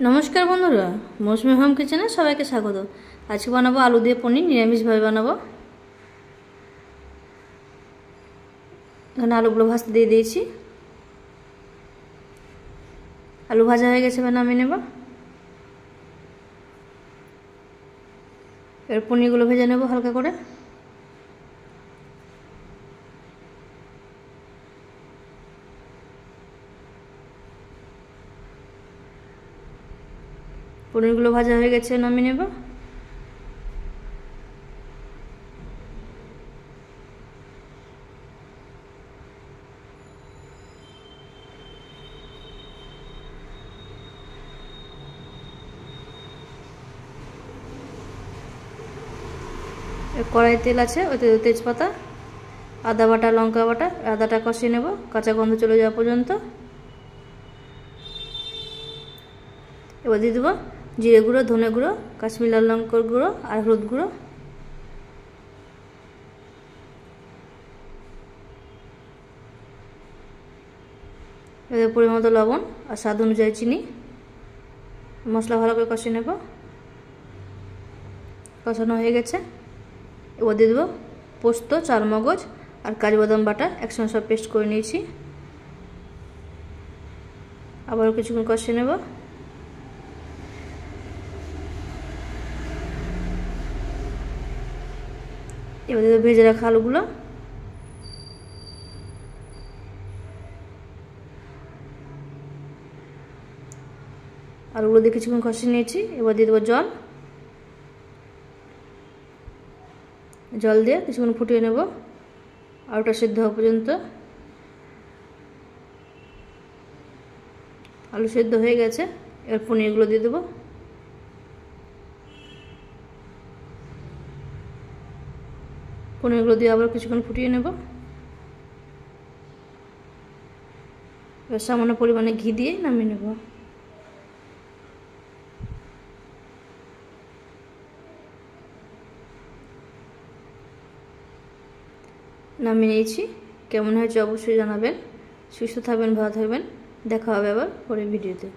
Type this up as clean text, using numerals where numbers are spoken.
नमस्कार बंधुरा मौसुमी होम किचेने सबाइके स्वागत। आज के बनाबो आलू दिए पनीर निरामिष भावे बनाबो। एखाने आलूगुलो भाजते दिए दिएछि। आलू भाजा हो गेছে এবার নামিয়ে নেব। এর পনিরগুলো ভেজে নেব হালকা করে। পনিরগুলো ভাজা হয়ে গেছে নামিয়ে নেব। কড়াই তেল আছে, ওতে তেজপাতা, আদা বাটা, লঙ্কা বাটা, আদাটা কষিয়ে নেব কাঁচা গন্ধ চলে যাওয়া পর্যন্ত। এবার দিয়ে দেবো জিরে গুঁড়ো, ধনে গুঁড়ো, কাশ্মীরি লাল লঙ্কার গুঁড়ো আর হলুদ গুঁড়ো। এবার পরিমাণ মতো লবণ আর স্বাদ অনুযায়ী চিনি। মশলা ভালো করে কষিয়ে নেব। কষানো হয়ে গেছে। এবার দিয়ে দেবো পোস্ত, চারমগজ আর কাজু বাদাম বাটা একসঙ্গে সব পেস্ট করে নিয়েছি। আবারও কিছুক্ষণ কষিয়ে নেব। এবার দিয়ে ভেজে রাখা আলুগুলো। আলুগুলো দিয়ে কিছুক্ষণ কষিয়ে নিয়েছি। এবার দিয়ে দেবো জল দিয়ে কিছুক্ষণ ফুটিয়ে নেব আলুটা সিদ্ধ হওয়া পর্যন্ত। আলু সিদ্ধ হয়ে গেছে। এবার পনিরগুলো দিয়ে দেবো। পনিরগুলো দিয়ে আবার কিছুক্ষণ ফুটিয়ে নেব। এবার সামান্য পরিমাণে ঘি দিয়ে নামিয়ে নেব। নামিয়ে নিয়েছি। কেমন হয়েছে অবশ্যই জানাবেন। সুস্থ থাকবেন, ভালো থাকবেন। দেখা হবে আবার পরের ভিডিওতে।